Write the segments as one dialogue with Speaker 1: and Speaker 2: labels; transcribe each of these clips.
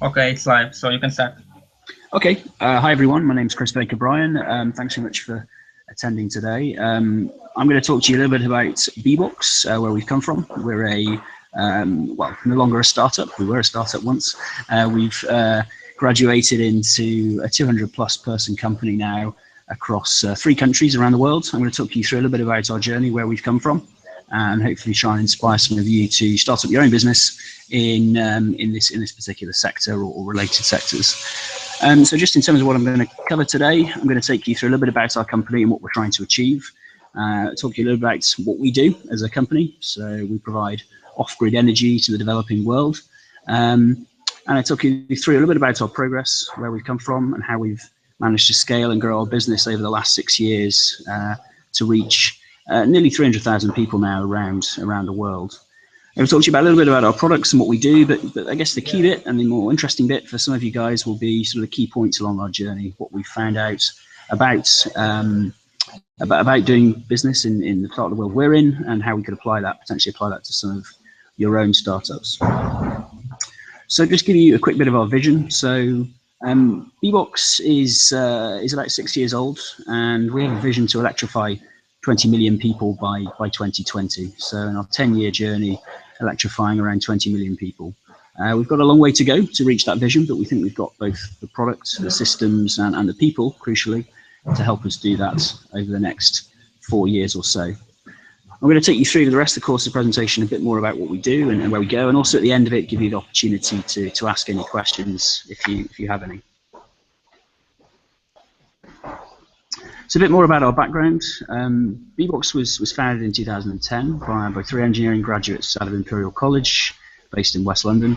Speaker 1: Okay, it's live, so you can start.
Speaker 2: Okay. Hi, everyone. My name's Chris Baker-Bryan. Thanks so much for attending today. I'm going to talk to you a little bit about BBOXX, where we've come from. We're well, no longer a startup. We were a startup once. We've graduated into a 200-plus person company now across 3 countries around the world. I'm going to talk you through a little bit about our journey, where we've come from, and hopefully try and inspire some of you to start up your own business in this particular sector or related sectors. So just in terms of what I'm going to cover today, I'm going to take you through a little bit about our company and what we're trying to achieve. Talk to you a little bit about what we do as a company. So we provide off-grid energy to the developing world. And I talk you through a little bit about our progress, where we've come from, and how we've managed to scale and grow our business over the last 6 years to reach nearly 300,000 people now around the world. I'll talk to you about a little bit about our products and what we do, but I guess the key bit and the more interesting bit for some of you guys will be sort of the key points along our journey, what we found out about doing business in the part of the world we're in, and how we could potentially apply that to some of your own startups. So just give you a quick bit of our vision. So BBOXX is about 6 years old, and we have a vision to electrify 20 million people by 2020. So in our 10-year journey, electrifying around 20 million people. We've got a long way to go to reach that vision, but we think we've got both the products, the systems, and the people, crucially, to help us do that over the next 4 years or so. I'm going to take you through the rest of the course of the presentation a bit more about what we do and where we go, and also at the end of it, give you the opportunity to ask any questions if you have any. So a bit more about our background. BBOXX was founded in 2010 by 3 engineering graduates out of Imperial College, based in West London,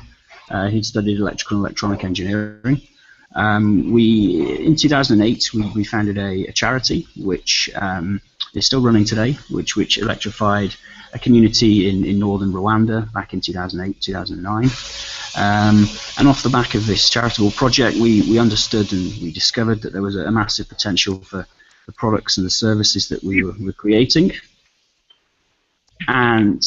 Speaker 2: who'd studied electrical and electronic engineering. In 2008, we founded a charity, which is still running today, which electrified a community in northern Rwanda back in 2008, 2009. And off the back of this charitable project, we understood and we discovered that there was a massive potential for the products and the services that we were creating, and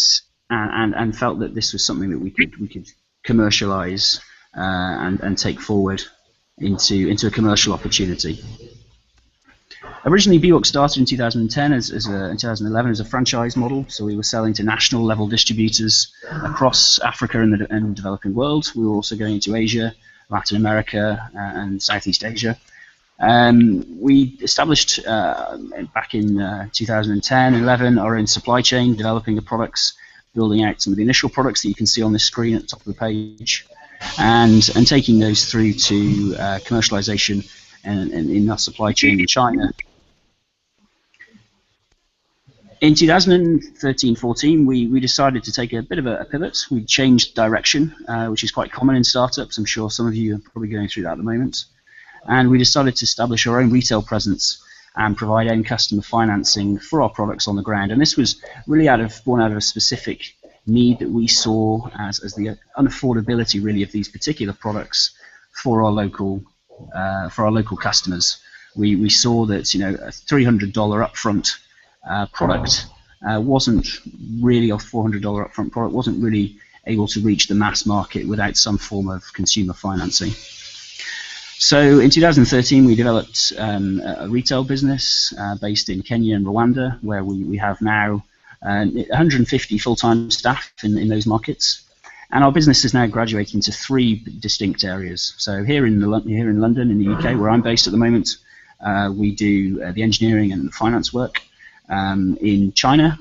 Speaker 2: felt that this was something that we could commercialize and take forward into a commercial opportunity. Originally, BBOXX started in 2010 in 2011 as a franchise model, so we were selling to national level distributors across Africa and the developing world. We were also going into Asia, Latin America, and Southeast Asia. We established back in 2010, 11 our own supply chain, developing the products, building out some of the initial products that you can see on this screen at the top of the page, and taking those through to commercialization and in our supply chain in China. In 2013-14, we decided to take a bit of a pivot. We changed direction, which is quite common in startups. I'm sure some of you are probably going through that at the moment. And we decided to establish our own retail presence and provide end customer financing for our products on the ground. And this was really born out of a specific need that we saw as the unaffordability really of these particular products for our local customers. We saw that a $300 upfront product wasn't really, a $400 upfront product wasn't really able to reach the mass market without some form of consumer financing. So in 2013, we developed a retail business based in Kenya and Rwanda, where we have now 150 full-time staff in those markets. And our business is now graduating into 3 distinct areas. So here in London, in the UK, where I'm based at the moment, we do the engineering and the finance work. In China,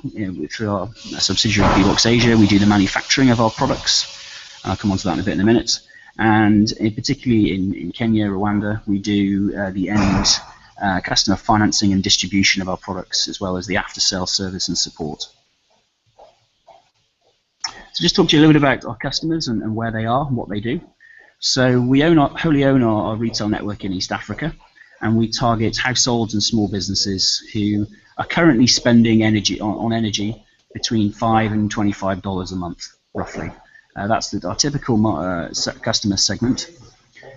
Speaker 2: through our subsidiary BBOXX Asia, we do the manufacturing of our products. I'll come on to that in a bit in a minute. And particularly in Kenya, Rwanda, we do the end customer financing and distribution of our products, as well as the after-sale service and support. So just talk to you a little bit about our customers and where they are and what they do. So we wholly own our retail network in East Africa, and we target households and small businesses who are currently spending on energy between $5 and $25 a month, roughly. That's our typical customer segment.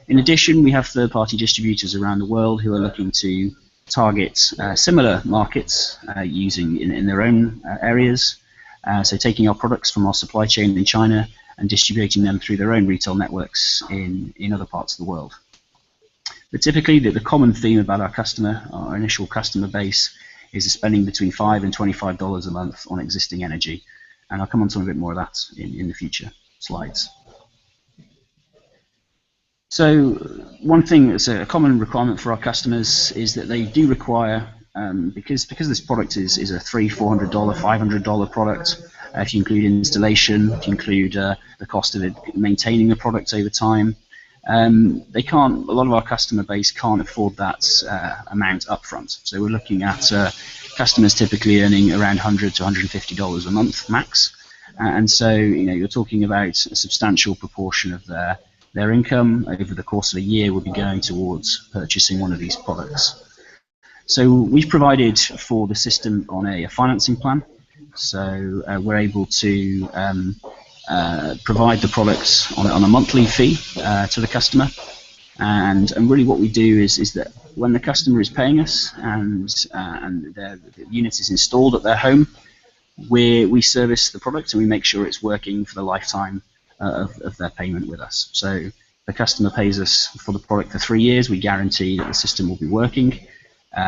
Speaker 2: In addition, we have third-party distributors around the world who are looking to target similar markets using in their own areas. So taking our products from our supply chain in China and distributing them through their own retail networks in other parts of the world. But typically, the common theme about our initial customer base, is spending between $5 and $25 a month on existing energy. And I'll come on to a bit more of that in the future slides. So one thing that's a common requirement for our customers is that they do require, because this product is a $300, $400, $500 product, if you include installation, if you include the cost of it, maintaining the product over time, a lot of our customer base can't afford that amount upfront. So we're looking at customers typically earning around $100 to $150 a month max. And so, you're talking about a substantial proportion of their income over the course of a year will be going towards purchasing one of these products. So we've provided for the system on a financing plan. So we're able to provide the products on a monthly fee to the customer. And really what we do is that when the customer is paying us and the unit is installed at their home, we service the product and we make sure it's working for the lifetime of their payment with us. So the customer pays us for the product for 3 years. We guarantee that the system will be working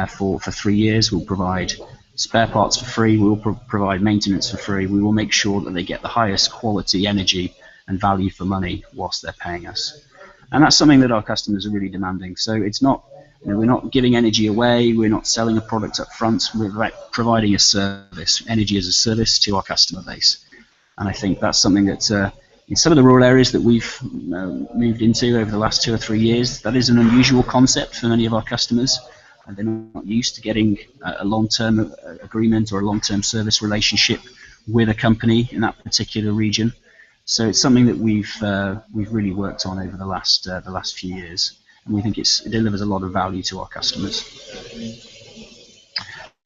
Speaker 2: for 3 years. We'll provide spare parts for free. We will provide maintenance for free. We will make sure that they get the highest quality energy and value for money whilst they're paying us. And that's something that our customers are really demanding. So it's not, we're not giving energy away. We're not selling a product up front. We're providing a service, energy as a service to our customer base. And I think that's something that in some of the rural areas that we've moved into over the last 2 or 3 years, that is an unusual concept for many of our customers. And they're not used to getting a long-term agreement or a long-term service relationship with a company in that particular region. So it's something that we've really worked on over the last few years, and we think it delivers a lot of value to our customers.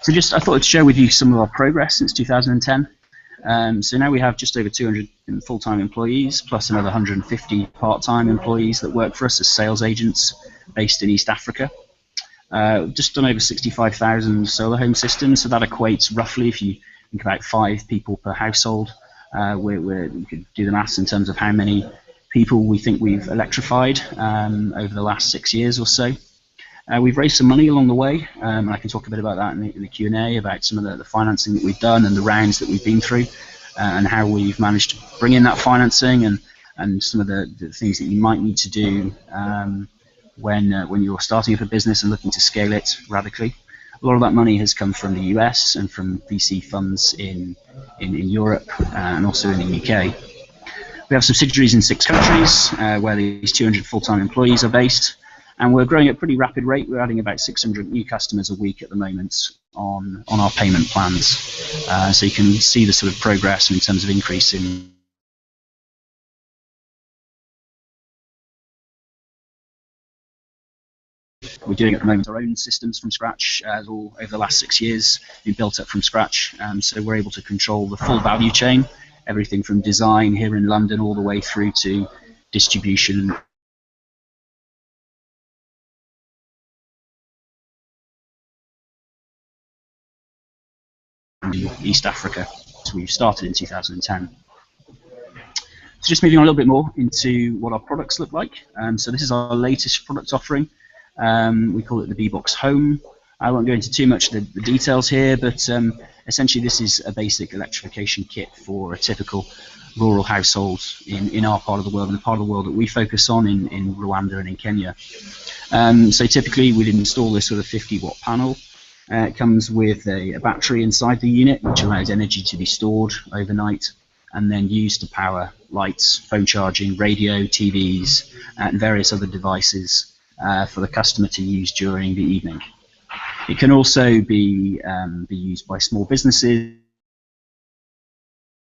Speaker 2: So I thought I'd share with you some of our progress since 2010. So now we have just over 200 full-time employees, plus another 150 part-time employees that work for us as sales agents based in East Africa. Just done over 65,000 solar home systems, so that equates roughly, if you think about 5 people per household, you could do the maths in terms of how many people we think we've electrified over the last 6 years or so. We've raised some money along the way, and I can talk a bit about that in the Q&A, about some of the financing that we've done and the rounds that we've been through, and how we've managed to bring in that financing and some of the things that you might need to do when you're starting up a business and looking to scale it radically. A lot of that money has come from the US and from VC funds in Europe and also in the UK. We have subsidiaries in 6 countries where these 200 full-time employees are based, and we're growing at a pretty rapid rate. We're adding about 600 new customers a week at the moment on our payment plans. So you can see the sort of progress in terms of increase in we're doing at the moment our own systems from scratch, all over the last 6 years been built up from scratch, so we're able to control the full value chain, everything from design here in London all the way through to distribution in East Africa. So we started in 2010. So just moving on a little bit more into what our products look like. So this is our latest product offering. We call it the BBOXX Home. I won't go into too much of the details here, but essentially this is a basic electrification kit for a typical rural household in our part of the world, and the part of the world that we focus on in Rwanda and in Kenya. So typically we'd install this sort of 50-watt panel. It comes with a battery inside the unit, which allows energy to be stored overnight and then used to power lights, phone charging, radio, TVs, and various other devices for the customer to use during the evening. It can also be used by small businesses,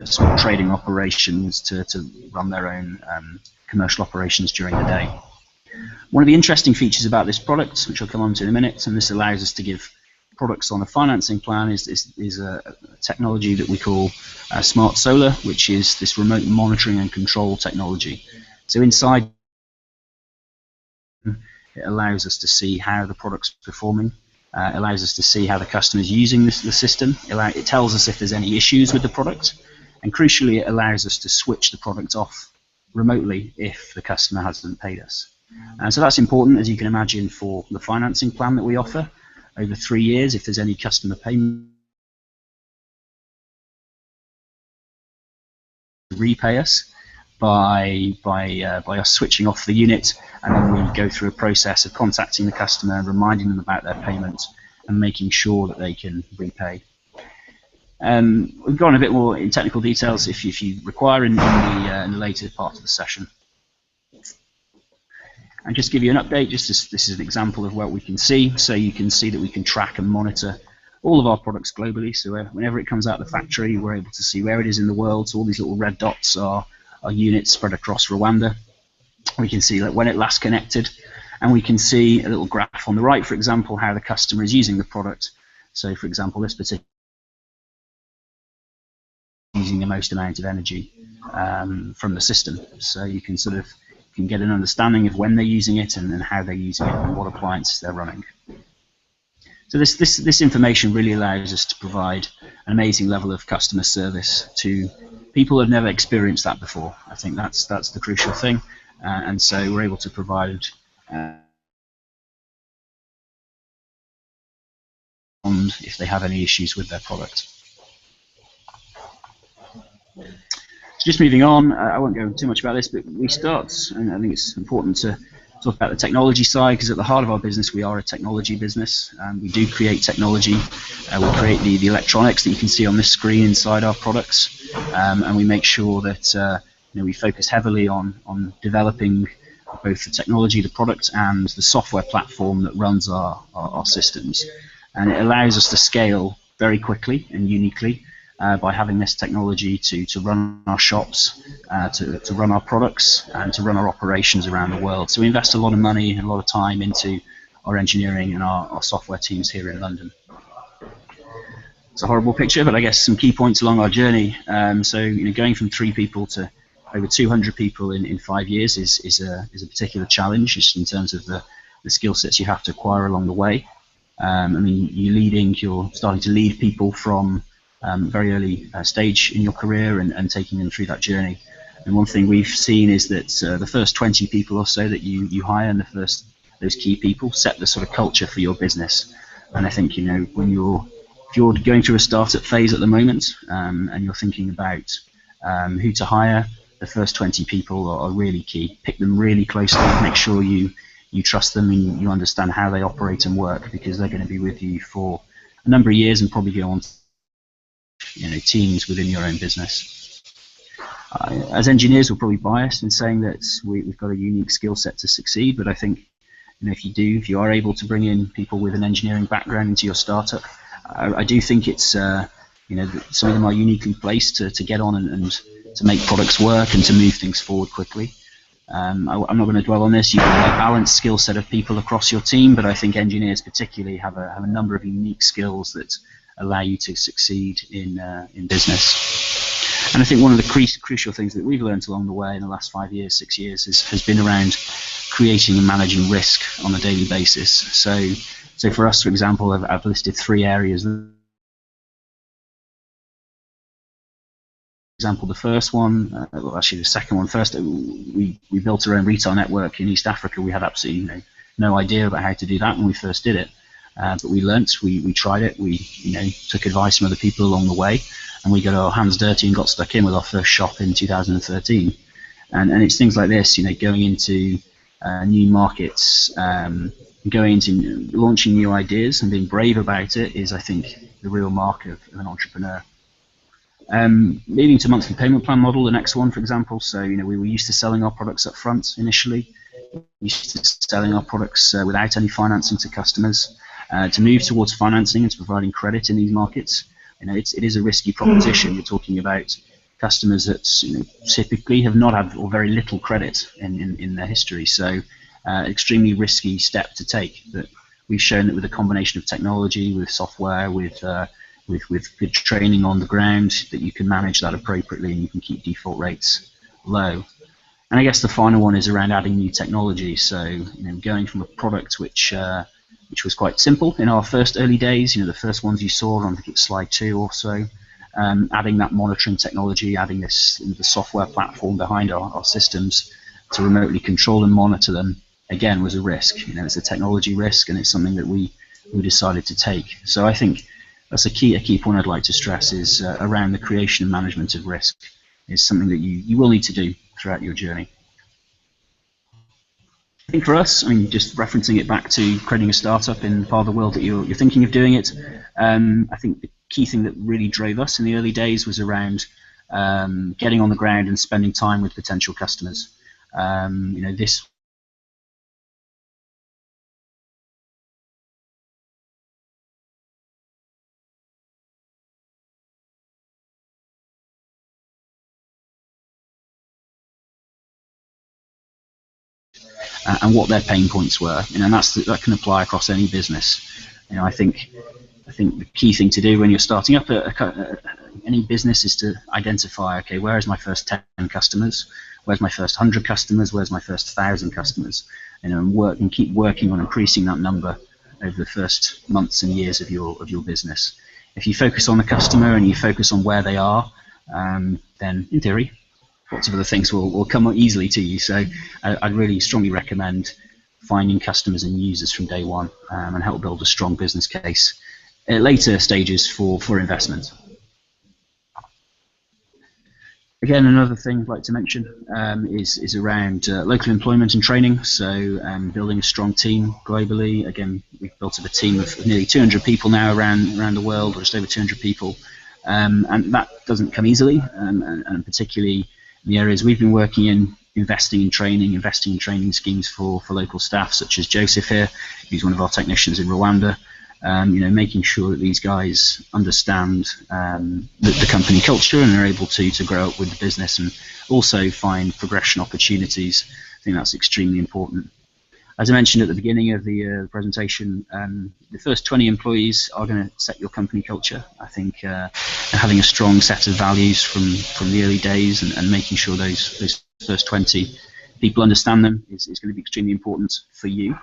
Speaker 2: small trading operations to run their own commercial operations during the day. One of the interesting features about this product, which I'll come on to in a minute, and this allows us to give products on a financing plan, is a technology that we call Smart Solar, which is this remote monitoring and control technology. So inside it allows us to see how the product's performing. It allows us to see how the customer is using the system. It tells us if there's any issues with the product, And crucially, it allows us to switch the product off remotely if the customer hasn't paid us. And so that's important, as you can imagine, for the financing plan that we offer. Over 3 years, if there's any customer payment, repay us by us switching off the unit, and then we go through a process of contacting the customer, reminding them about their payment, and making sure that they can repay. We've gone a bit more in technical details if you require in the later part of the session. And just give you an update, this is an example of what we can see. So you can see that we can track and monitor all of our products globally. So whenever it comes out of the factory, we're able to see where it is in the world. So all these little red dots are units spread across Rwanda. We can see when it last connected, and we can see a little graph on the right, for example, how the customer is using the product. So for example, this particular using the most amount of energy from the system. So you can get an understanding of when they're using it and how they're using it and what appliances they're running. So this information really allows us to provide an amazing level of customer service to people who have never experienced that before. I think that's the crucial thing, and so we're able to provide if they have any issues with their product. So just moving on, I won't go too much about this, but we start, and I think it's important to talk about the technology side, because at the heart of our business, we are a technology business. We do create technology. We create the electronics that you can see on this screen inside our products, and we make sure that we focus heavily on developing both the technology, the product, and the software platform that runs our systems. And it allows us to scale very quickly and uniquely by having this technology to run our shops, to run our products, and to run our operations around the world. So we invest a lot of money and a lot of time into our engineering and our software teams here in London. It's a horrible picture, but I guess some key points along our journey. So going from 3 people to over 200 people in 5 years is a particular challenge, just in terms of the skill sets you have to acquire along the way. I mean, you're starting to lead people from very early stage in your career and taking them through that journey. And one thing we've seen is that the first 20 people or so that you hire, and those key people set the sort of culture for your business. And I think if you're going through a startup phase at the moment, and you're thinking about who to hire, the first 20 people are really key. Pick them really closely, make sure you trust them and you understand how they operate and work, because they're going to be with you for a number of years and probably go on teams within your own business. As engineers, we're probably biased in saying that we've got a unique skill set to succeed, but I think if you are able to bring in people with an engineering background into your startup, I do think it's some of them are uniquely placed to get on and to make products work and to move things forward quickly. I'm not going to dwell on this. You have a balanced skill set of people across your team, but I think engineers particularly have a number of unique skills that allow you to succeed in business. And I think one of the crucial things that we've learned along the way in the last 5 years, 6 years, has been around creating and managing risk on a daily basis. So for us, for example, I've listed 3 areas. For example, the first one, actually the second one first, we built our own retail network in East Africa. We had absolutely no idea about how to do that when we first did it. But we learnt, we tried it, we took advice from other people along the way, and we got our hands dirty and got stuck in with our first shop in 2013. And it's things like this, going into new markets, going into launching new ideas and being brave about it is, I think, the real mark of an entrepreneur. Moving to monthly payment plan model, the next one, for example. So we were used to selling our products up front initially. We used to selling our products without any financing to customers. To move towards financing and to providing credit in these markets, it is a risky proposition. You're talking about customers that typically have not had or very little credit in their history. So extremely risky step to take. But we've shown that with a combination of technology, with software, with good training on the ground, that you can manage that appropriately and you can keep default rates low. And I guess the final one is around adding new technology. So going from a product which was quite simple in our first early days, the first ones you saw on, I think it's slide 2 or so, adding that monitoring technology, adding the software platform behind our systems to remotely control and monitor them, again, was a risk. You know, it's a technology risk, and it's something that we decided to take. So I think that's a key point I'd like to stress is around the creation and management of risk is something that you will need to do throughout your journey. I think for us, I mean, just referencing it back to creating a startup in the part of the world that you're thinking of doing it, I think the key thing that really drove us in the early days was around getting on the ground and spending time with potential customers. You know, this and what their pain points were, you know, and that can apply across any business. You know, I think the key thing to do when you're starting up any business is to identify, okay, where is my first 10 customers? Where's my first 100 customers? Where's my first 1,000 customers? You know, and keep working on increasing that number over the first months and years of your business. If you focus on the customer and you focus on where they are, then in theory, lots of other things will come easily to you. So I'd really strongly recommend finding customers and users from day one and help build a strong business case at later stages for investment. Again, another thing I'd like to mention is around local employment and training. So building a strong team globally. Again, we've built up a team of nearly 200 people now around the world, or just over 200 people. And that doesn't come easily, and particularly in the areas we've been working in, investing in training schemes for local staff, such as Joseph here, who's one of our technicians in Rwanda. You know, making sure that these guys understand the company culture and are able to grow up with the business and also find progression opportunities. I think that's extremely important. As I mentioned at the beginning of the presentation, the first 20 employees are going to set your company culture. I think having a strong set of values from the early days and making sure those first 20 people understand them is going to be extremely important for you.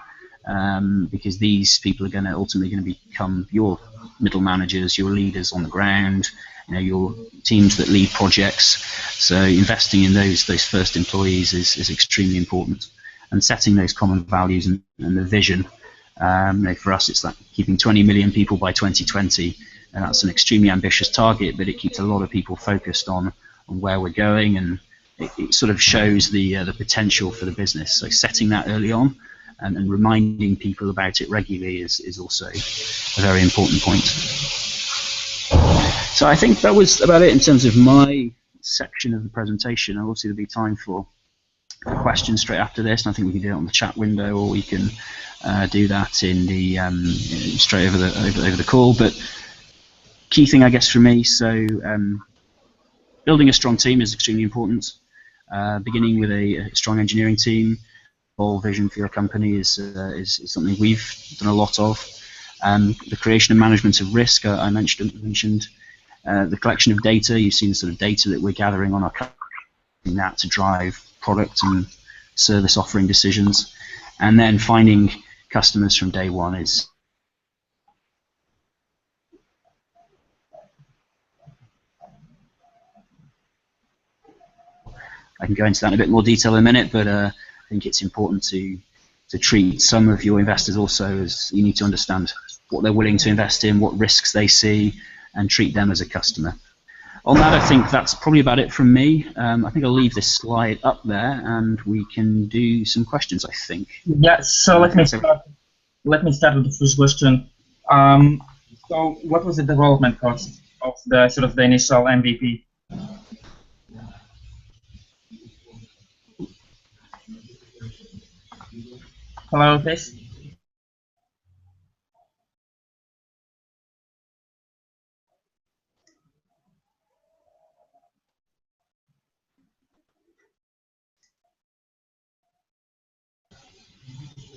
Speaker 2: Because these people are ultimately going to become your middle managers, your leaders on the ground, you know, your teams that lead projects. So investing in those first employees is extremely important, and setting those common values and the vision. You know, for us, it's that keeping 20 million people by 2020, and that's an extremely ambitious target, but it keeps a lot of people focused on where we're going, and it sort of shows the potential for the business. So setting that early on. And reminding people about it regularly is also a very important point. So I think that was about it in terms of my section of the presentation. Obviously, there'll be time for questions straight after this, and I think we can do it on the chat window, or we can do that in the straight over the call. But key thing, I guess, for me, so building a strong team is extremely important. Beginning with a strong engineering team. Whole vision for your company is something we've done a lot of. The creation and management of risk, I mentioned the collection of data. You've seen the sort of data that we're gathering on our company, that to drive product and service offering decisions, and then finding customers from day one is. I can go into that in a bit more detail in a minute, but I think it's important to treat some of your investors also as you need to understand what they're willing to invest in, what risks they see, and treat them as a customer. On that, I think that's probably about it from me. I think I'll leave this slide up there, and we can do some questions, I think.
Speaker 1: Yeah, so let me start with the first question. So what was the development cost of the initial MVP? Hello, Chris?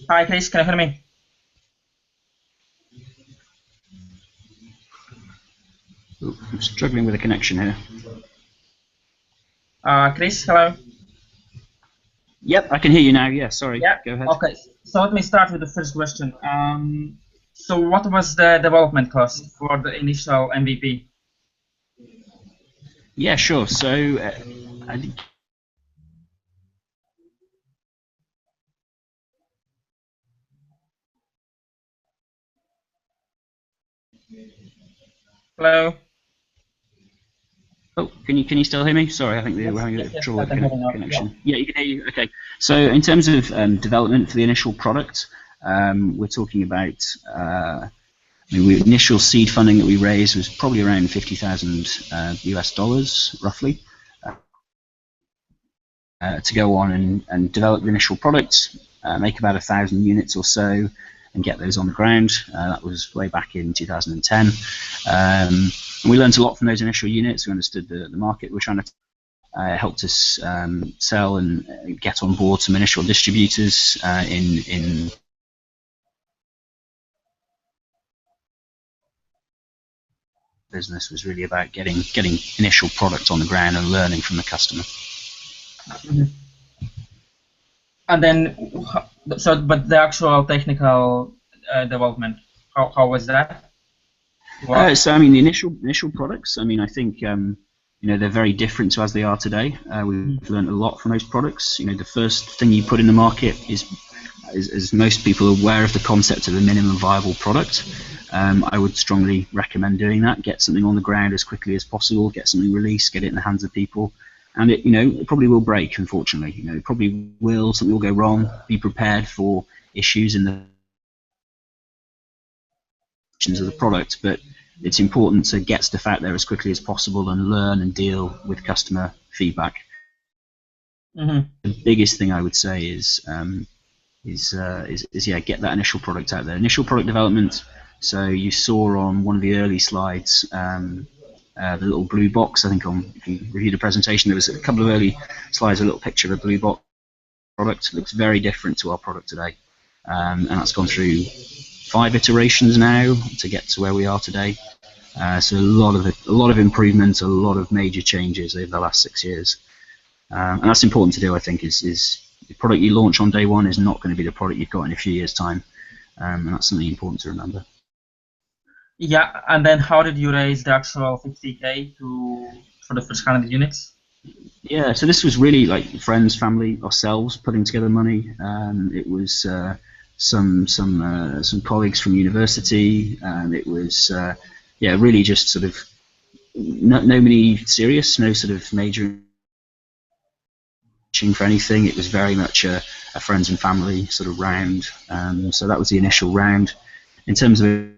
Speaker 1: Hi, Chris, can you hear me?
Speaker 2: I'm struggling with a connection here.
Speaker 1: Chris, hello?
Speaker 2: Yep, I can hear you now. Yeah, sorry.
Speaker 1: Yeah.
Speaker 2: Go ahead.
Speaker 1: Okay, so let me start with the first question. So what was the development cost for the initial MVP?
Speaker 2: Yeah, sure. So I think
Speaker 1: Hello?
Speaker 2: oh, can you still hear me? Sorry, I think we're
Speaker 1: Yes,
Speaker 2: having a
Speaker 1: yes,
Speaker 2: bit of
Speaker 1: yes,
Speaker 2: trouble
Speaker 1: I
Speaker 2: with the
Speaker 1: can hear you now. Yeah.
Speaker 2: connection. Yeah, you can hear you. Okay. So in terms of development for the initial product, we're talking about the initial seed funding that we raised was probably around 50,000 US dollars, roughly, to go on and develop the initial product, make about 1,000 units or so, and get those on the ground. That was way back in 2010. And we learned a lot from those initial units. We understood the market we're trying to helped us sell and get on board some initial distributors in business was really about getting initial product on the ground and learning from the customer.
Speaker 1: Mhm. And then, but the actual technical development, how was that?
Speaker 2: So I mean, the initial products. I mean, I think they're very different to as they are today. We've learned a lot from those products. The first thing you put in the market is, as most people are aware of the concept of a minimum viable product. I would strongly recommend doing that. Get something on the ground as quickly as possible. Get something released. Get it in the hands of people. And it probably will break. Unfortunately, it probably will. Something will go wrong. Be prepared for issues in the of the product, but it's important to get stuff out there as quickly as possible and learn and deal with customer feedback.
Speaker 1: Mm-hmm.
Speaker 2: The biggest thing I would say is get that initial product out there. Initial product development. So you saw on one of the early slides the little blue box. I think if you reviewed the presentation, there was a couple of early slides, a little picture of a blue box product. It looks very different to our product today, and that's gone through 5 iterations now to get to where we are today. So a lot of improvement, a lot of major changes over the last 6 years, and that's important to do. I think is the product you launch on day one is not going to be the product you've got in a few years' time, and that's something important to remember.
Speaker 1: Yeah, and then how did you raise the actual 50K for the first 100 units?
Speaker 2: Yeah, so this was really like friends, family, ourselves putting together money. It was some colleagues from university, and it was really just sort of nobody serious, no sort of major for anything. It was very much a friends and family sort of round. So that was the initial round. In terms of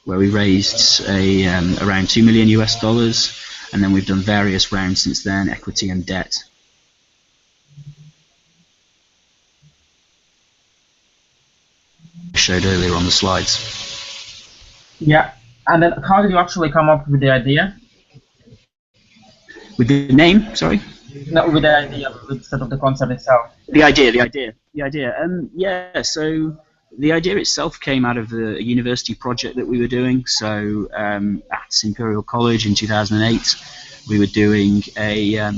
Speaker 2: where we raised around 2 million US dollars, and then we've done various rounds since then, equity and debt. Showed earlier on the slides.
Speaker 1: Yeah, and then how did you actually come up with the idea?
Speaker 2: With the name, sorry?
Speaker 1: No, with the idea, with sort of the concept itself.
Speaker 2: The idea. So the idea itself came out of a university project that we were doing. So at Imperial College in 2008, we were doing you're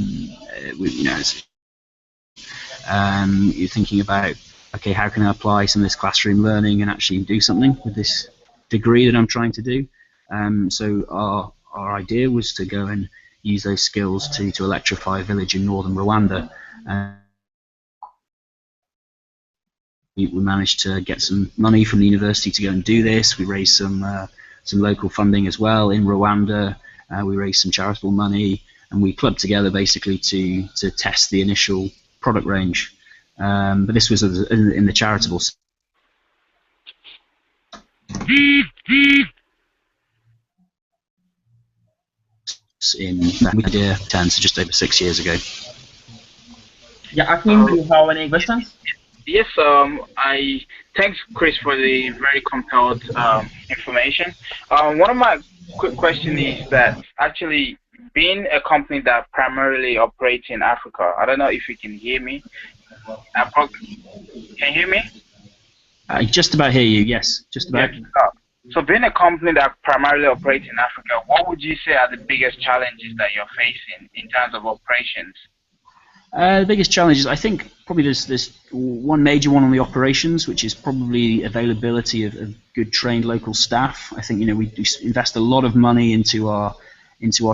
Speaker 2: thinking about, okay, how can I apply some of this classroom learning and actually do something with this degree that I'm trying to do? So our idea was to go and use those skills to electrify a village in northern Rwanda. We managed to get some money from the university to go and do this. We raised some local funding as well in Rwanda. We raised some charitable money, and we clubbed together basically to test the initial product range. But this was in the charitable. In idea 10 to just over 6 years ago.
Speaker 1: Yeah, Akim, do you have any questions?
Speaker 3: Yes, I thanks Chris for the very compelled information. One of my quick questions is that actually being a company that primarily operates in Africa, I don't know if you can hear me. Can you hear me?
Speaker 2: I just about hear you. Yes, just about.
Speaker 3: Yes. So being a company that primarily operates in Africa, what would you say are the biggest challenges that you're facing in terms of operations?
Speaker 2: The biggest challenge is, I think, probably there's one major one on the operations, which is probably availability of good trained local staff. I think we do invest a lot of money into our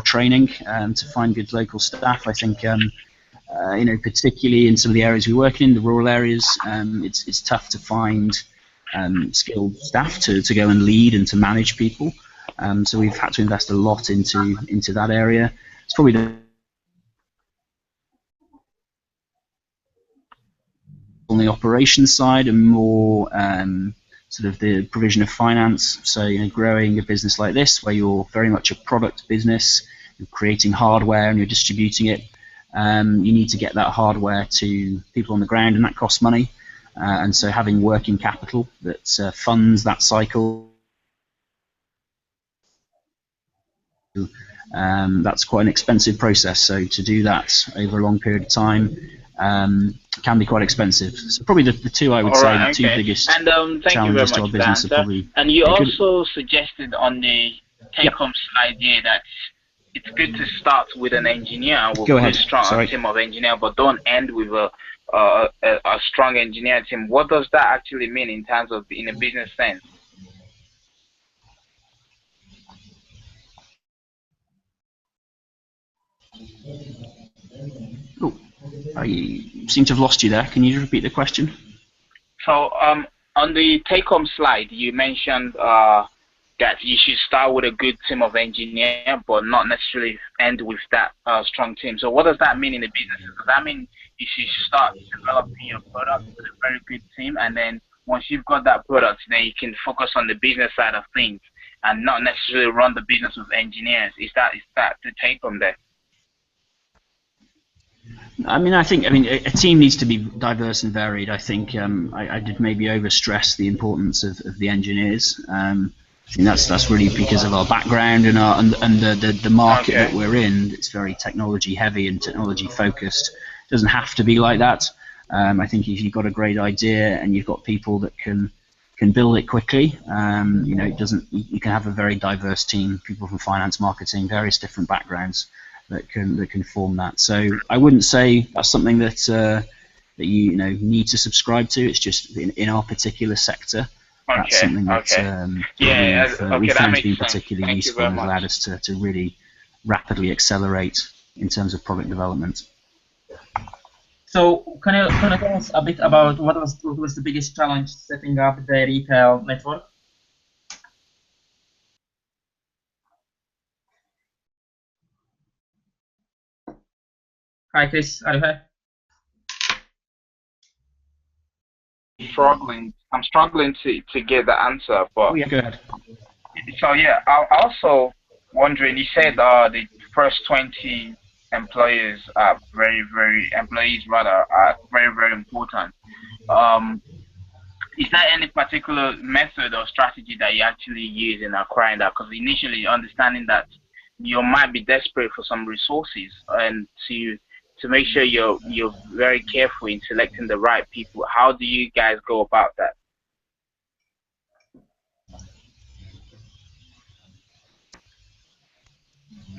Speaker 2: training to find good local staff. I think particularly in some of the areas we work in, the rural areas, it's tough to find skilled staff to go and lead and to manage people. So we've had to invest a lot into that area. It's probably on the operations side and more sort of the provision of finance. So growing a business like this, where you're very much a product business, you're creating hardware and you're distributing it. You need to get that hardware to people on the ground, and that costs money. And so having working capital that funds that cycle, that's quite an expensive process. So to do that over a long period of time can be quite expensive. So probably the two, I would say, the two biggest challenges to our business are probably.
Speaker 3: And you also suggested on the take-home slide here that it's good to start with an engineer with a strong team of engineers, but don't end with a strong engineer team. What does that actually mean in terms of in a business sense?
Speaker 2: Oh, I seem to have lost you there. Can you repeat the question?
Speaker 3: So on the take-home slide, you mentioned that you should start with a good team of engineers, but not necessarily end with that strong team. So what does that mean in the business? Does that mean you should start developing your product with a very good team, and then once you've got that product, then you can focus on the business side of things and not necessarily run the business with engineers? Is that the take-home there?
Speaker 2: I think a team needs to be diverse and varied. I think I did maybe overstress the importance of the engineers. I think that's really because of our background and the market that we're in. It's very technology heavy and technology focused. It doesn't have to be like that. I think if you've got a great idea and you've got people that can build it quickly, you can have a very diverse team, people from finance, marketing, various different backgrounds that can form that. So I wouldn't say that's something that you need to subscribe to. It's just in our particular sector. That's something that we found to be particularly useful and allowed us to really rapidly accelerate in terms of product development.
Speaker 1: So can you tell us a bit about what was the biggest challenge setting up the retail network? Hi, Chris, are you here?
Speaker 3: I'm struggling to get the answer, but
Speaker 2: go ahead.
Speaker 3: So yeah, I'm also wondering. You said the first 20 employees are very important. Is there any particular method or strategy that you actually use in acquiring that? Because initially, understanding that you might be desperate for some resources, and to make sure you're very careful in selecting the right people. How do you guys go about that?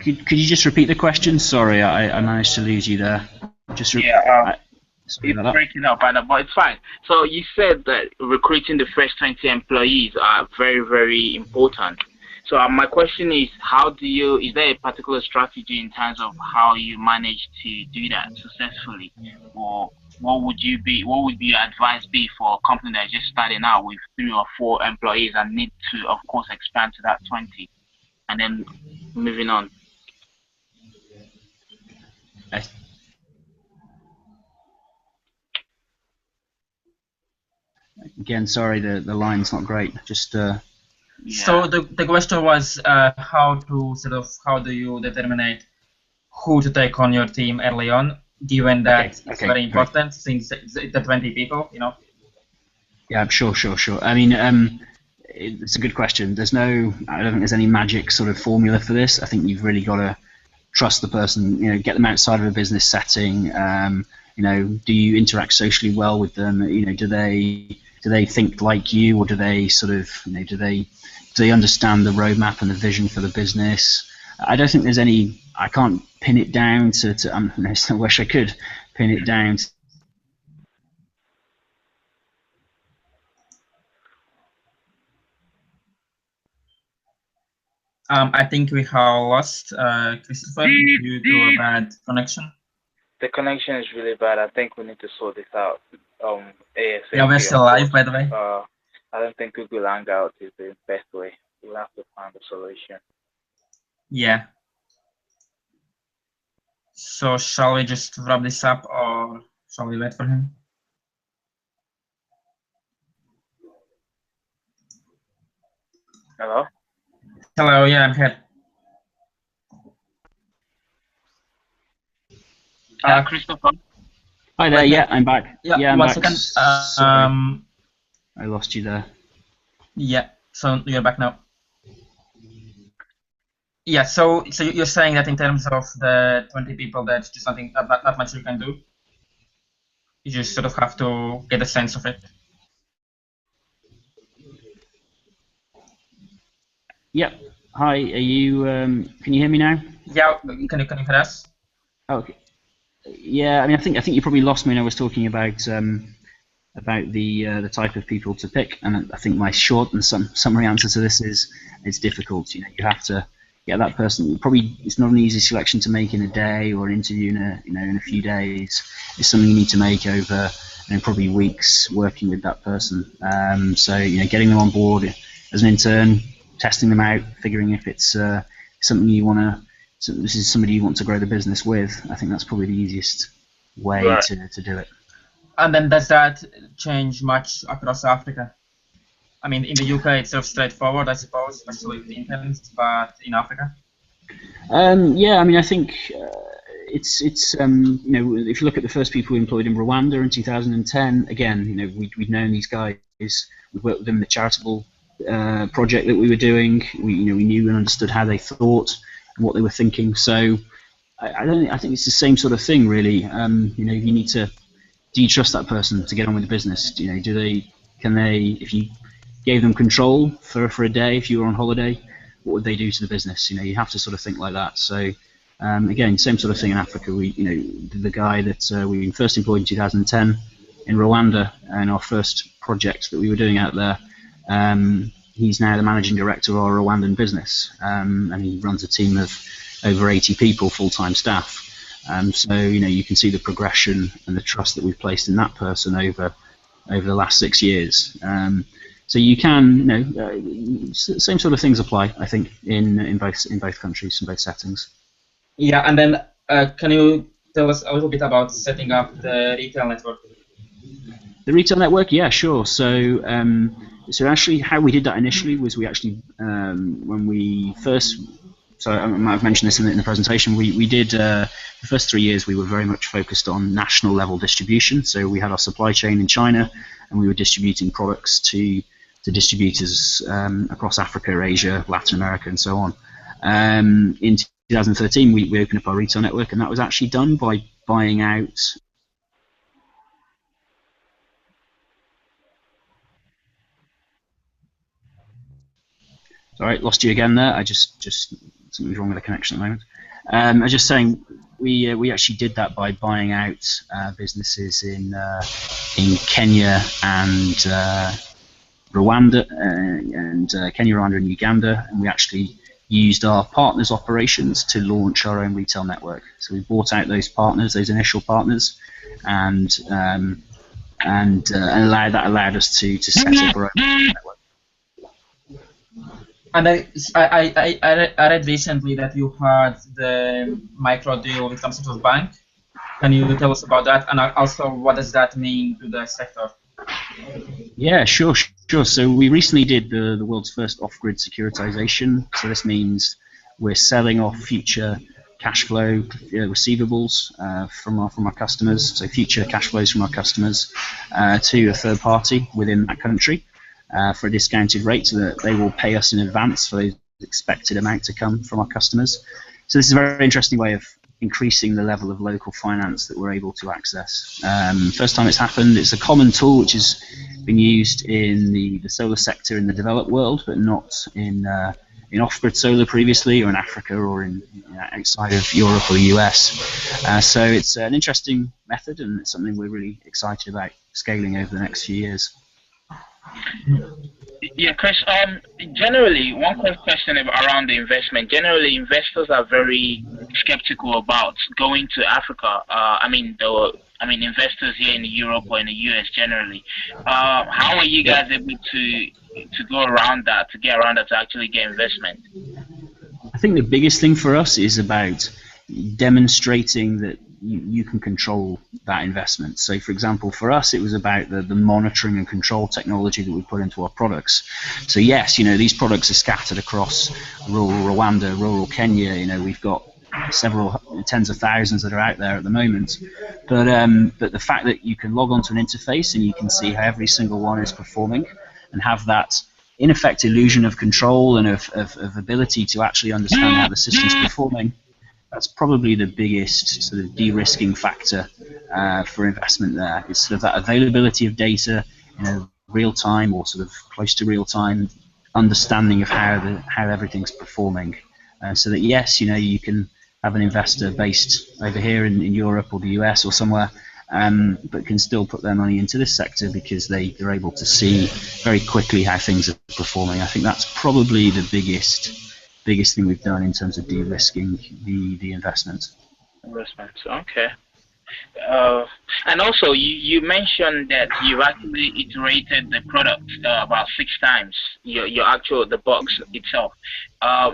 Speaker 2: Could you just repeat the question? Sorry, I managed to lose you there.
Speaker 3: It's breaking up, but it's fine. So you said that recruiting the first 20 employees are very, very important. So my question is, is there a particular strategy in terms of how you manage to do that successfully? Or what would your advice be for a company that's just starting out with 3 or 4 employees and need to, of course, expand to that 20? And then moving on.
Speaker 2: Again, sorry, the line's not great. Just
Speaker 1: So the question was how do you determine who to take on your team early on, given that it's very important since the 20 people,
Speaker 2: Yeah, sure. It's a good question. I don't think there's any magic sort of formula for this. I think you've really got to trust the person. Get them outside of a business setting. Do you interact socially well with them? Do they think like you, or do they sort of, do they understand the roadmap and the vision for the business? I don't think there's any. I can't pin it down to I wish I could pin it down.
Speaker 1: I think we have lost Christopher due to a bad connection.
Speaker 3: The connection is really bad. I think we need to sort this out ASAP.
Speaker 1: Yeah, we're still live, by the way.
Speaker 3: I don't think Google Hangout is the best way. We'll have to find a solution.
Speaker 1: Yeah. So shall we just wrap this up, or shall we wait for him?
Speaker 3: Hello?
Speaker 1: Hello, yeah, I'm here.
Speaker 3: Christopher?
Speaker 2: Hi there, yeah, I'm back.
Speaker 1: Yeah,
Speaker 2: I'm
Speaker 1: one
Speaker 2: back.
Speaker 1: second.
Speaker 2: I lost you there.
Speaker 1: Yeah, so you're back now. Yeah, so you're saying that in terms of the 20 people, that's just something not much you can do. You just sort of have to get a sense of it.
Speaker 2: Yep. Hi, are you? Can you hear me now?
Speaker 1: Yeah, can you hear us?
Speaker 2: Okay. Yeah, I mean, I think you probably lost me when I was talking about the type of people to pick, and I think my short and summary answer to this is it's difficult. You know, you have to get that person. Probably it's not an easy selection to make in a day or an interview in a few days. It's something you need to make over probably weeks working with that person. So getting them on board as an intern, testing them out, figuring if it's something you want to. So this is somebody you want to grow the business with. I think that's probably the easiest way to do it.
Speaker 1: And then does that change much across Africa? I mean, in the UK it's sort of straightforward, I suppose, especially with interns, but in Africa?
Speaker 2: Yeah, I mean, I think it's if you look at the first people we employed in Rwanda in 2010, again, we'd known these guys, we'd worked with them in the charitable project that we were doing. We knew and understood how they thought. What they were thinking. So I think it's the same sort of thing, really. You need to. Do you trust that person to get on with the business? Can they? If you gave them control for a day, if you were on holiday, what would they do to the business? You have to sort of think like that. So again, same sort of thing in Africa. The guy that we first employed in 2010 in Rwanda, and our first project that we were doing out there. He's now the managing director of our Rwandan business, and he runs a team of over 80 people, full-time staff. So you can see the progression and the trust that we've placed in that person over the last 6 years. So you can, same sort of things apply, I think, in both countries, in both settings.
Speaker 1: Yeah, and then can you tell us a little bit about setting up the retail network?
Speaker 2: The retail network, yeah, sure. So actually, how we did that initially was we actually, when we first, so I might have mentioned this in the presentation, we did, the first 3 years we were very much focused on national level distribution. So we had our supply chain in China, and we were distributing products to distributors across Africa, Asia, Latin America, and so on. In 2013, we opened up our retail network, and that was actually done by buying out. All right, lost you again there. I just something's wrong with the connection at the moment. I was just saying we actually did that by buying out businesses in Kenya and Rwanda Kenya, Rwanda, and Uganda, and we actually used our partners' operations to launch our own retail network. So we bought out those partners, those initial partners, and allowed us to set up our own network.
Speaker 1: And I read recently that you had the Microdeal with some sort of bank. Can you tell us about that? And also, what does that mean to the sector?
Speaker 2: Yeah, sure. So we recently did the world's first off-grid securitization. So this means we're selling off future cash flow receivables from our customers, so future cash flows from our customers to a third party within that country. For a discounted rate, so that they will pay us in advance for the expected amount to come from our customers. So this is a very interesting way of increasing the level of local finance that we're able to access. First time it's happened. It's a common tool which has been used in the solar sector in the developed world, but not in off-grid solar previously, or in Africa, or in outside of Europe or the US. So it's an interesting method, and it's something we're really excited about scaling over the next few years.
Speaker 3: Yeah, Chris. Generally, one quick question around the investment. Generally, investors are very skeptical about going to Africa. Investors here in Europe or in the US generally. How are you guys able to go around that, to actually get investment?
Speaker 2: I think the biggest thing for us is about demonstrating that you can control that investment. So, for example, for us, it was about the monitoring and control technology that we put into our products. So, yes, these products are scattered across rural Rwanda, rural Kenya. We've got several tens of thousands that are out there at the moment. But the fact that you can log onto an interface and you can see how every single one is performing and have that, in effect, illusion of control and of ability to actually understand how the system's performing, that's probably the biggest sort of de-risking factor for investment there. It's sort of that availability of data, real time or sort of close to real time understanding of how everything's performing, so that yes, you can have an investor based over here in Europe or the US or somewhere, but can still put their money into this sector because they're able to see very quickly how things are performing. I think that's probably the biggest thing we've done in terms of de-risking the investment.
Speaker 3: Investments, okay. And also, you mentioned that you've actually iterated the product about 6 times. The box itself.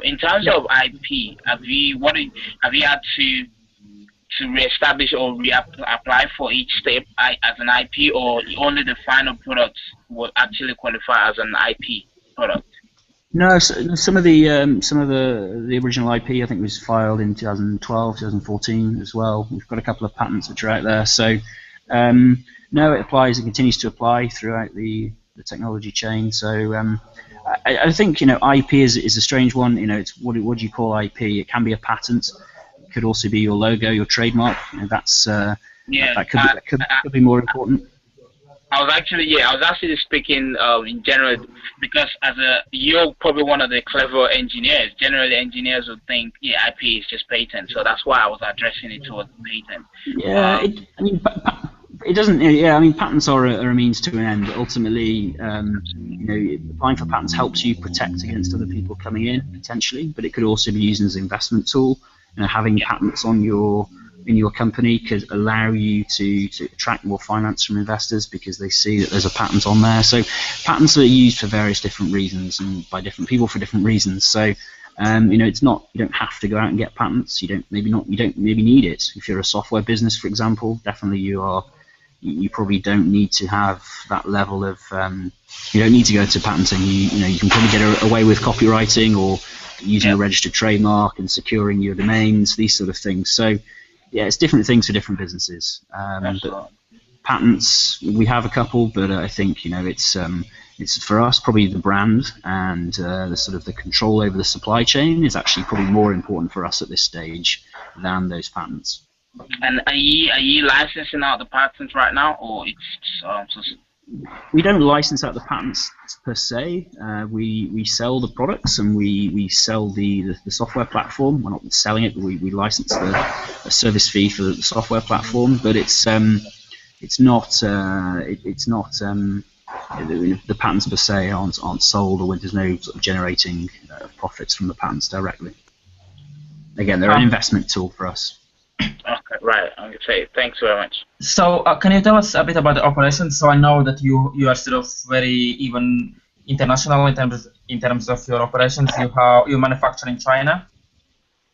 Speaker 3: In terms of IP, have you had to reestablish or reapply for each step as an IP, or only the final product will actually qualify as an IP product?
Speaker 2: No, some of the original IP I think was filed in 2012, 2014 as well. We've got a couple of patents which are out there. So no, it applies and continues to apply throughout the technology chain. So I think IP is a strange one. It's what do you call IP? It can be a patent. It could also be your logo, your trademark. That could be more important.
Speaker 3: I was actually speaking in general, because you're probably one of the clever engineers. Generally, engineers would think, IP is just patent, so that's why I was addressing it towards patent.
Speaker 2: Yeah, it doesn't. Yeah, patents are a means to an end. Ultimately, applying for patents helps you protect against other people coming in potentially, but it could also be used as an investment tool. Having patents in your company could allow you to attract more finance from investors because they see that there's a patent on there. So patents are used for various different reasons and by different people for different reasons. So it's not, you don't have to go out and get patents. You don't maybe need it. If you're a software business, for example, definitely you probably don't need to have that level of you don't need to go to patenting. You can probably get away with copywriting or using a registered trademark and securing your domains, these sort of things. So yeah, it's different things for different businesses. But patents, we have a couple, but I think it's for us probably the brand and the sort of the control over the supply chain is actually probably more important for us at this stage than those patents.
Speaker 3: And are you licensing out the patents right now, or it's
Speaker 2: We don't license out the patents per se. We sell the products and we sell the software platform. We're not selling it, but we license a service fee for the software platform. But it's not the patents per se aren't sold, or there's no sort of generating profits from the patents directly. Again, they're an investment tool for us.
Speaker 3: Okay, right. Okay, thanks very much.
Speaker 1: So, can you tell us a bit about the operations? So I know that you are sort of very even international in terms of your operations. You manufacture in China.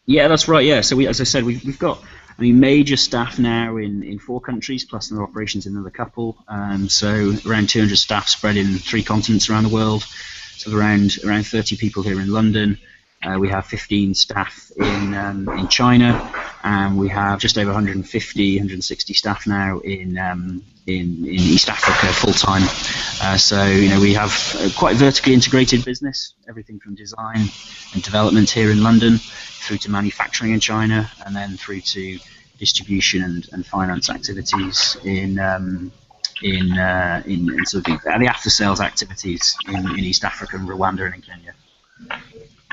Speaker 2: Yeah, that's right. Yeah, so as I said, we've got major staff now in 4 countries, plus another operations in another couple. So around 200 staff spread in 3 continents around the world. So around 30 people here in London. We have 15 staff in China, and we have just over 160 staff now in East Africa full time. So we have quite a vertically integrated business, everything from design and development here in London, through to manufacturing in China, and then through to distribution and finance activities in sort of the after sales activities in East Africa and Rwanda and in Kenya.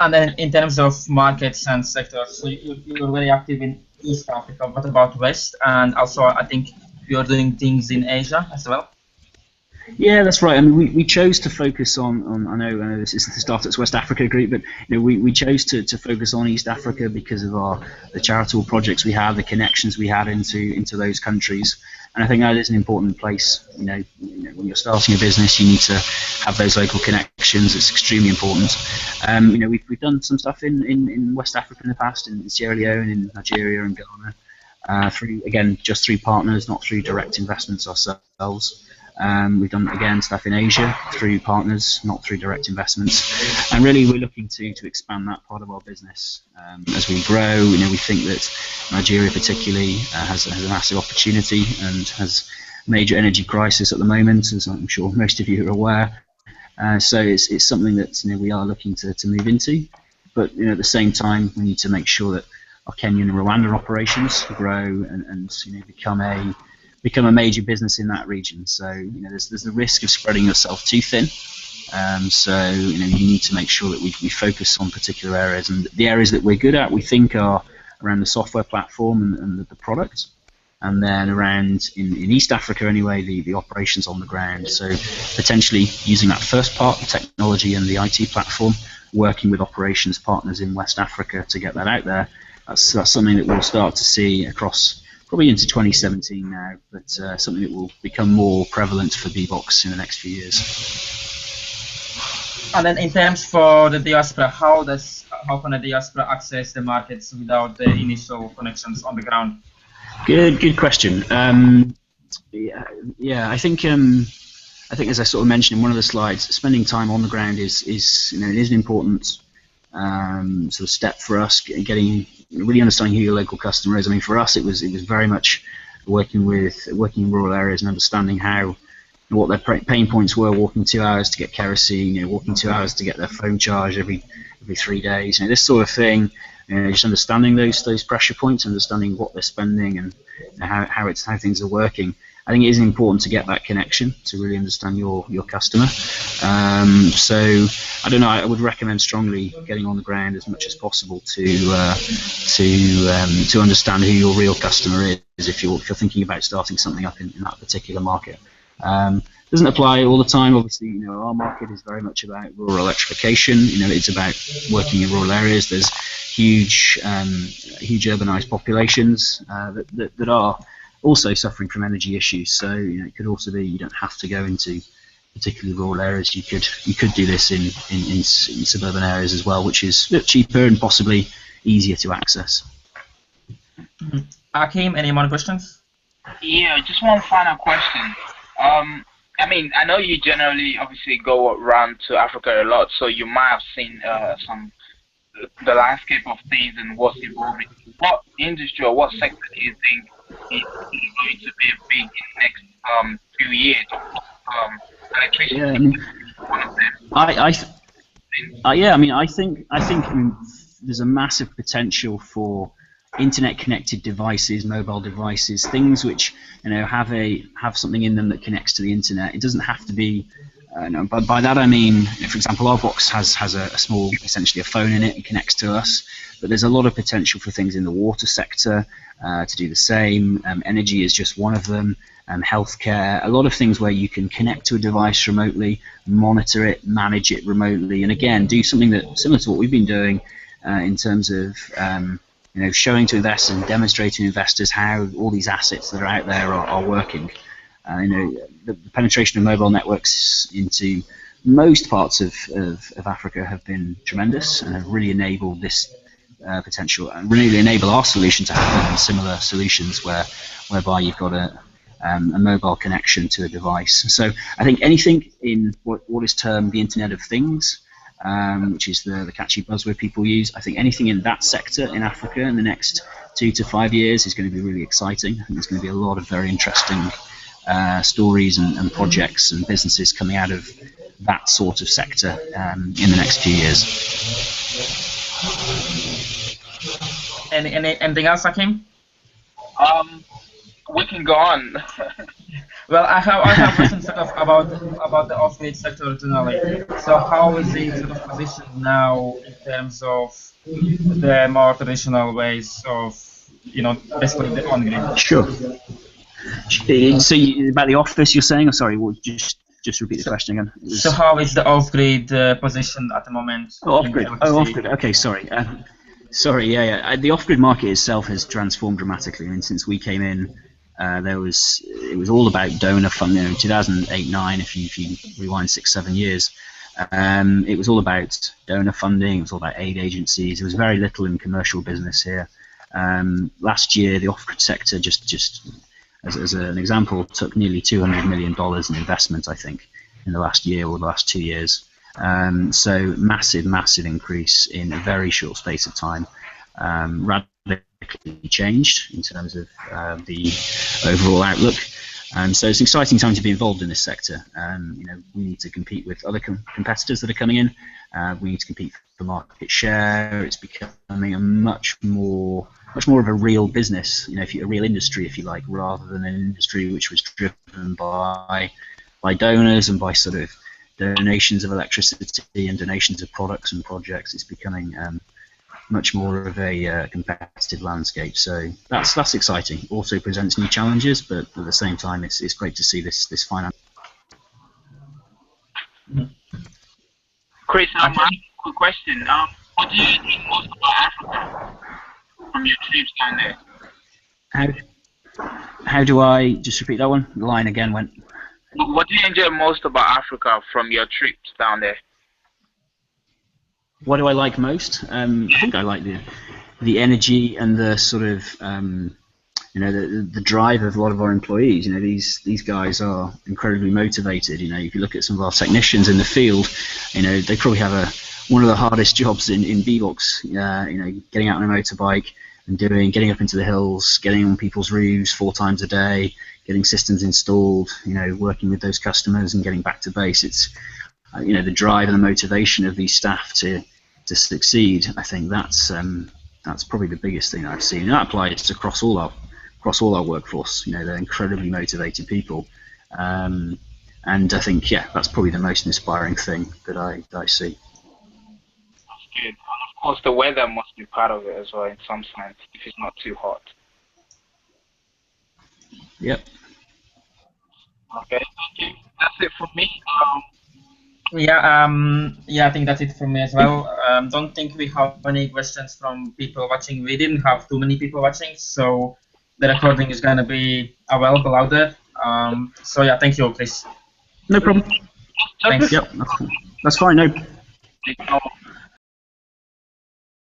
Speaker 1: And then in terms of markets and sectors, so you're very active in East Africa. What about West? And also, I think you're doing things in Asia as well.
Speaker 2: Yeah, that's right. I mean, we chose to focus on I know this is the Startups West Africa group, but we chose to focus on East Africa because of the charitable projects we had, the connections we had into those countries, and I think that is an important place. When you're starting a business, you need to have those local connections. It's extremely important. We've done some stuff in West Africa in the past, in Sierra Leone, in Nigeria, and Ghana, through partners, not through direct investments ourselves. We've done, again, stuff in Asia through partners, not through direct investments. And really, we're looking to expand that part of our business as we grow. We think that Nigeria particularly has a massive opportunity and has a major energy crisis at the moment, as I'm sure most of you are aware. So it's something that we are looking to move into. But at the same time, we need to make sure that our Kenyan and Rwandan operations grow and become a major business in that region. So there's the risk of spreading yourself too thin. So you need to make sure that we focus on particular areas, and the areas that we're good at, we think, are around the software platform and the product, and then around in East Africa anyway, the operations on the ground. So potentially using that first part, the technology and the IT platform, working with operations partners in West Africa to get that out there. That's something that we'll start to see across probably into 2017 now, but something that will become more prevalent for BBOXX in the next few years.
Speaker 1: And then in terms for the diaspora, how can a diaspora access the markets without the initial connections on the ground?
Speaker 2: Good question. I think as I sort of mentioned in one of the slides, spending time on the ground is an important sort of step for us, really understanding who your local customer is. I mean, for us, it was very much working in rural areas and understanding what their pain points were. Walking 2 hours to get kerosene, walking 2 hours to get their phone charged every 3 days. This sort of thing. Just understanding those pressure points, understanding what they're spending and how things are working. I think it is important to get that connection to really understand your customer. So I don't know. I would recommend strongly getting on the ground as much as possible to understand who your real customer is if you're thinking about starting something up in that particular market. Doesn't apply all the time. Obviously, our market is very much about rural electrification. It's about working in rural areas. There's huge urbanized populations that are also suffering from energy issues. So it could also be you don't have to go into particularly rural areas. You could do this in suburban areas as well, which is a bit cheaper and possibly easier to access.
Speaker 1: Akim, any more questions?
Speaker 3: Yeah, just one final question. I mean, I know you generally obviously go around to Africa a lot, so you might have seen the landscape of things and what's evolving. What industry or what sector do you think is going to be big in the next few years? Electricity is one of them.
Speaker 2: I think there's a massive potential for internet-connected devices, mobile devices, things which have something in them that connects to the internet. It doesn't have to be. But by that I mean, for example, our box has a small, essentially a phone in it and connects to us. But there's a lot of potential for things in the water sector to do the same. Energy is just one of them. Healthcare, a lot of things where you can connect to a device remotely, monitor it, manage it remotely, and again do something that similar to what we've been doing in terms of showing to investors and demonstrating to investors how all these assets that are out there are working. The penetration of mobile networks into most parts of Africa have been tremendous and have really enabled this potential and really enable our solution to happen and similar solutions whereby you've got a mobile connection to a device. So I think anything in what is termed the Internet of Things, which is the catchy buzzword people use, I think anything in that sector in Africa in the next 2 to 5 years is going to be really exciting. I think there's going to be a lot of very interesting stories and projects and businesses coming out of that sort of sector in the next few years.
Speaker 1: Anything else, Akim?
Speaker 3: We can go on.
Speaker 1: Well, I have questions sort of about the off-grid sector generally. So how is it sort of positioned now in terms of the more traditional ways of, basically the on-grid?
Speaker 2: Sure. So about the office, you're saying? Or sorry, just repeat the question again.
Speaker 1: So how is the off-grid positioned at the moment?
Speaker 2: Oh, Offgrid. Offgrid. Okay, sorry. Sorry. Yeah. The off-grid market itself has transformed dramatically. I mean, since we came in, it was all about donor funding. In 2008-9, if you rewind 6-7 years, it was all about donor funding. It was all about aid agencies. There was very little in commercial business here. Last year, the off-grid sector just as an example, took nearly $200 million in investment, I think, in the last year or the last 2 years. So massive increase in a very short space of time. Radically changed in terms of the overall outlook. So it's an exciting time to be involved in this sector. We need to compete with other competitors that are coming in. We need to compete for market share. It's becoming a much more of a real business, a real industry, if you like, rather than an industry which was driven by donors and by sort of donations of electricity and donations of products and projects. It's becoming much more of a competitive landscape. So that's exciting. Also presents new challenges, but at the same time, it's great to see this finance.
Speaker 3: Chris, I have a quick question. What do you think most about Africa from your trips down there?
Speaker 2: How do I just repeat that one? The line again went.
Speaker 3: What do you enjoy most about Africa from your trips down there?
Speaker 2: What do I like most? I think I like the energy and the sort of the drive of a lot of our employees. These guys are incredibly motivated. If you look at some of our technicians in the field, they probably have one of the hardest jobs in BBOXX. Getting out on a motorbike and getting up into the hills, getting on people's roofs 4 times a day, getting systems installed, working with those customers and getting back to base. It's the drive and the motivation of these staff to succeed. I think that's probably the biggest thing I've seen. And that applies across all our workforce. They're incredibly motivated people, and I think that's probably the most inspiring thing that I see.
Speaker 3: That's good. And of course, the weather must be part of it as well in some sense, if it's not too hot.
Speaker 2: Yep.
Speaker 3: Okay, thank you. That's it for me.
Speaker 1: I think that's it from me as well. Don't think we have any questions from people watching. We didn't have too many people watching, so the recording is gonna be available out there. Thank you, Chris.
Speaker 2: No problem.
Speaker 1: Thanks.
Speaker 2: Yep, that's fine. No.